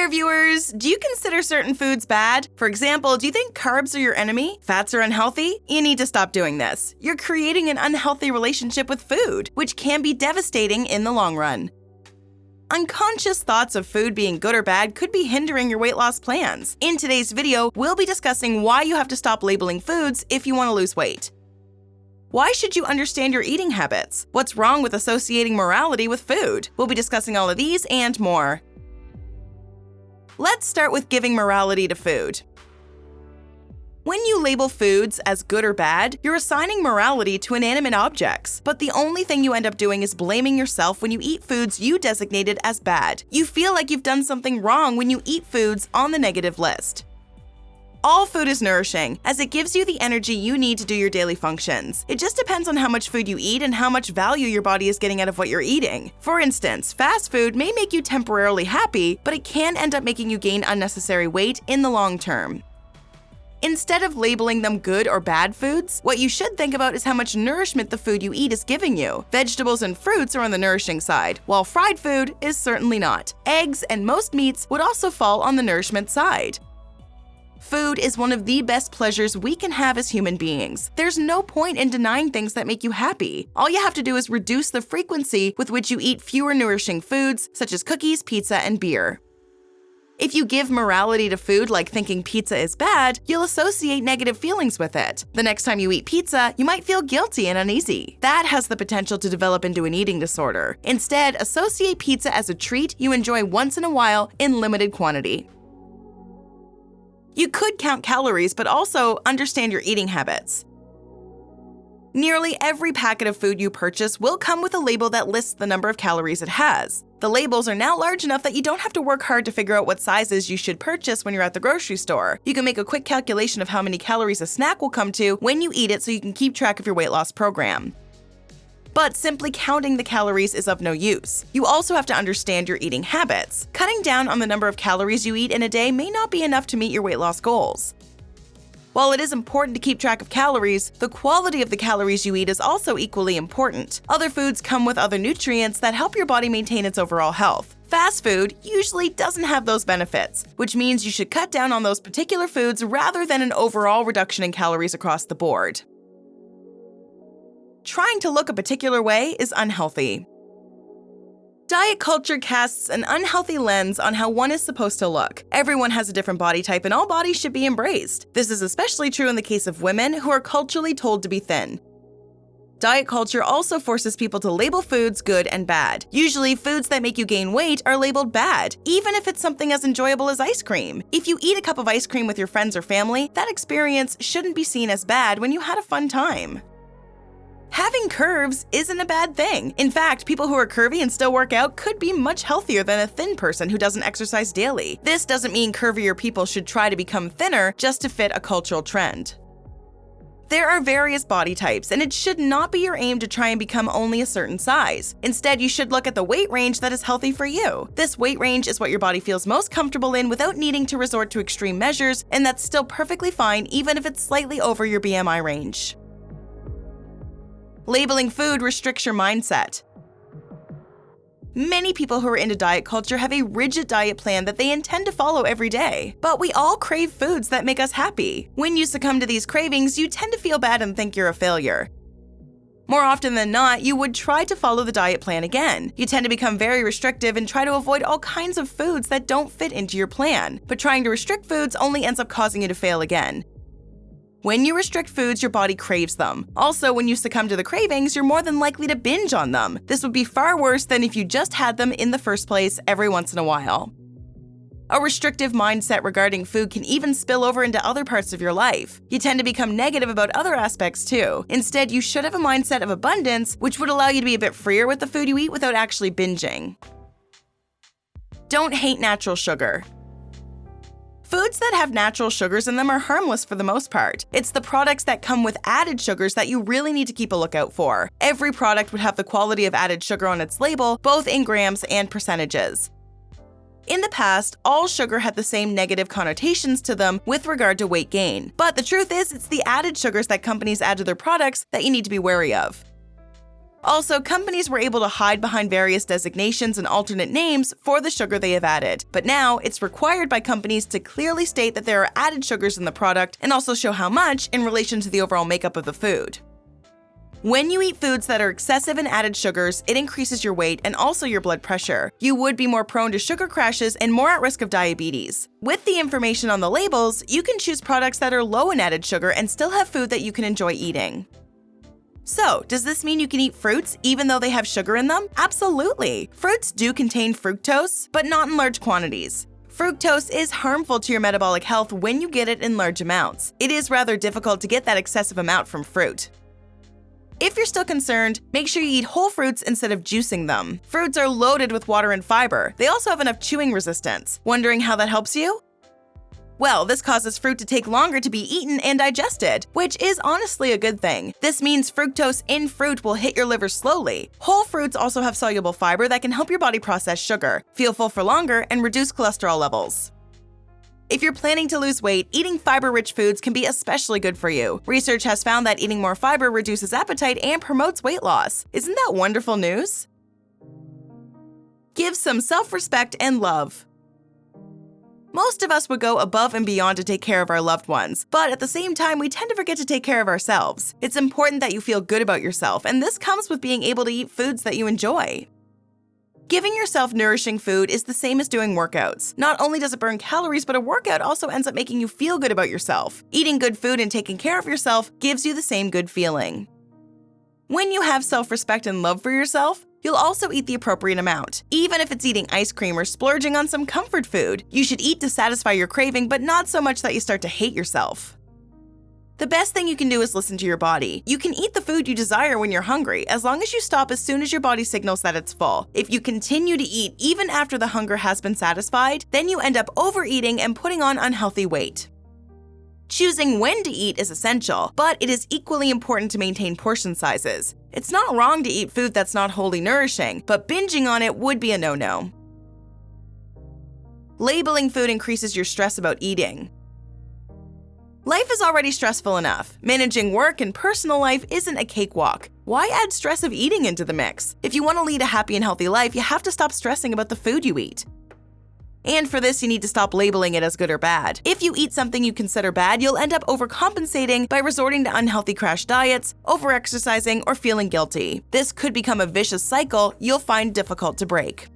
there, viewers! Do you consider certain foods bad? For example, do you think carbs are your enemy? Fats are unhealthy? You need to stop doing this. You're creating an unhealthy relationship with food, which can be devastating in the long run. Unconscious thoughts of food being good or bad could be hindering your weight loss plans. In today's video, we'll be discussing why you have to stop labeling foods if you want to lose weight. Why should you understand your eating habits? What's wrong with associating morality with food? We'll be discussing all of these and more. Let's start with giving morality to food. When you label foods as good or bad, you're assigning morality to inanimate objects. But the only thing you end up doing is blaming yourself when you eat foods you designated as bad. You feel like you've done something wrong when you eat foods on the negative list. All food is nourishing, as it gives you the energy you need to do your daily functions. It just depends on how much food you eat and how much value your body is getting out of what you're eating. For instance, fast food may make you temporarily happy, but it can end up making you gain unnecessary weight in the long term. Instead of labeling them good or bad foods, what you should think about is how much nourishment the food you eat is giving you. Vegetables and fruits are on the nourishing side, while fried food is certainly not. Eggs and most meats would also fall on the nourishment side. Food is one of the best pleasures we can have as human beings. There's no point in denying things that make you happy. All you have to do is reduce the frequency with which you eat fewer nourishing foods, such as cookies, pizza, and beer. If you give morality to food like thinking pizza is bad, you'll associate negative feelings with it. The next time you eat pizza, you might feel guilty and uneasy. That has the potential to develop into an eating disorder. Instead, associate pizza as a treat you enjoy once in a while in limited quantity. You could count calories, but also understand your eating habits. Nearly every packet of food you purchase will come with a label that lists the number of calories it has. The labels are now large enough that you don't have to work hard to figure out what sizes you should purchase when you're at the grocery store. You can make a quick calculation of how many calories a snack will come to when you eat it so you can keep track of your weight loss program. But simply counting the calories is of no use. You also have to understand your eating habits. Cutting down on the number of calories you eat in a day may not be enough to meet your weight loss goals. While it is important to keep track of calories, the quality of the calories you eat is also equally important. Other foods come with other nutrients that help your body maintain its overall health. Fast food usually doesn't have those benefits, which means you should cut down on those particular foods rather than an overall reduction in calories across the board. Trying to look a particular way is unhealthy. Diet culture casts an unhealthy lens on how one is supposed to look. Everyone has a different body type and all bodies should be embraced. This is especially true in the case of women who are culturally told to be thin. Diet culture also forces people to label foods good and bad. Usually, foods that make you gain weight are labeled bad, even if it's something as enjoyable as ice cream. If you eat a cup of ice cream with your friends or family, that experience shouldn't be seen as bad when you had a fun time. Having curves isn't a bad thing. In fact, people who are curvy and still work out could be much healthier than a thin person who doesn't exercise daily. This doesn't mean curvier people should try to become thinner just to fit a cultural trend. There are various body types, and it should not be your aim to try and become only a certain size. Instead, you should look at the weight range that is healthy for you. This weight range is what your body feels most comfortable in without needing to resort to extreme measures, and that's still perfectly fine even if it's slightly over your BMI range. Labeling food restricts your mindset. Many people who are into diet culture have a rigid diet plan that they intend to follow every day. But we all crave foods that make us happy. When you succumb to these cravings, you tend to feel bad and think you're a failure. More often than not, you would try to follow the diet plan again. You tend to become very restrictive and try to avoid all kinds of foods that don't fit into your plan. But trying to restrict foods only ends up causing you to fail again. When you restrict foods, your body craves them. Also, when you succumb to the cravings, you're more than likely to binge on them. This would be far worse than if you just had them in the first place every once in a while. A restrictive mindset regarding food can even spill over into other parts of your life. You tend to become negative about other aspects too. Instead, you should have a mindset of abundance, which would allow you to be a bit freer with the food you eat without actually binging. Don't hate natural sugar. Foods that have natural sugars in them are harmless for the most part. It's the products that come with added sugars that you really need to keep a lookout for. Every product would have the quality of added sugar on its label, both in grams and percentages. In the past, all sugar had the same negative connotations to them with regard to weight gain. But the truth is, it's the added sugars that companies add to their products that you need to be wary of. Also, companies were able to hide behind various designations and alternate names for the sugar they have added, but now it's required by companies to clearly state that there are added sugars in the product and also show how much in relation to the overall makeup of the food. When you eat foods that are excessive in added sugars, it increases your weight and also your blood pressure. You would be more prone to sugar crashes and more at risk of diabetes. With the information on the labels, you can choose products that are low in added sugar and still have food that you can enjoy eating. So, does this mean you can eat fruits even though they have sugar in them? Absolutely! Fruits do contain fructose, but not in large quantities. Fructose is harmful to your metabolic health when you get it in large amounts. It is rather difficult to get that excessive amount from fruit. If you're still concerned, make sure you eat whole fruits instead of juicing them. Fruits are loaded with water and fiber. They also have enough chewing resistance. Wondering how that helps you? Well, this causes fruit to take longer to be eaten and digested, which is honestly a good thing. This means fructose in fruit will hit your liver slowly. Whole fruits also have soluble fiber that can help your body process sugar, feel full for longer, and reduce cholesterol levels. If you're planning to lose weight, eating fiber-rich foods can be especially good for you. Research has found that eating more fiber reduces appetite and promotes weight loss. Isn't that wonderful news? Give some self-respect and love. Most of us would go above and beyond to take care of our loved ones, but at the same time, we tend to forget to take care of ourselves. It's important that you feel good about yourself, and this comes with being able to eat foods that you enjoy. Giving yourself nourishing food is the same as doing workouts. Not only does it burn calories, but a workout also ends up making you feel good about yourself. Eating good food and taking care of yourself gives you the same good feeling. When you have self-respect and love for yourself, you'll also eat the appropriate amount. Even if it's eating ice cream or splurging on some comfort food, you should eat to satisfy your craving, but not so much that you start to hate yourself. The best thing you can do is listen to your body. You can eat the food you desire when you're hungry, as long as you stop as soon as your body signals that it's full. If you continue to eat even after the hunger has been satisfied, then you end up overeating and putting on unhealthy weight. Choosing when to eat is essential, but it is equally important to maintain portion sizes. It's not wrong to eat food that's not wholly nourishing, but binging on it would be a no-no. Labeling food increases your stress about eating. Life is already stressful enough. Managing work and personal life isn't a cakewalk. Why add stress of eating into the mix? If you want to lead a happy and healthy life, you have to stop stressing about the food you eat. And for this, you need to stop labeling it as good or bad. If you eat something you consider bad, you'll end up overcompensating by resorting to unhealthy crash diets, overexercising, or feeling guilty. This could become a vicious cycle you'll find difficult to break.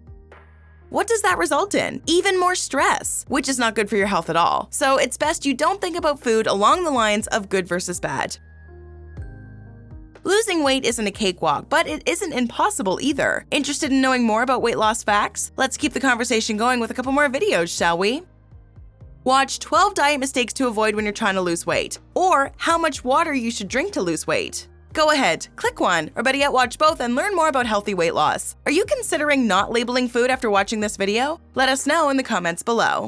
What does that result in? Even more stress, which is not good for your health at all. So it's best you don't think about food along the lines of good versus bad. Losing weight isn't a cakewalk, but it isn't impossible either. Interested in knowing more about weight loss facts? Let's keep the conversation going with a couple more videos, shall we? Watch 12 diet mistakes to avoid when you're trying to lose weight, or how much water you should drink to lose weight. Go ahead, click one, or better yet, watch both and learn more about healthy weight loss. Are you considering not labeling food after watching this video? Let us know in the comments below.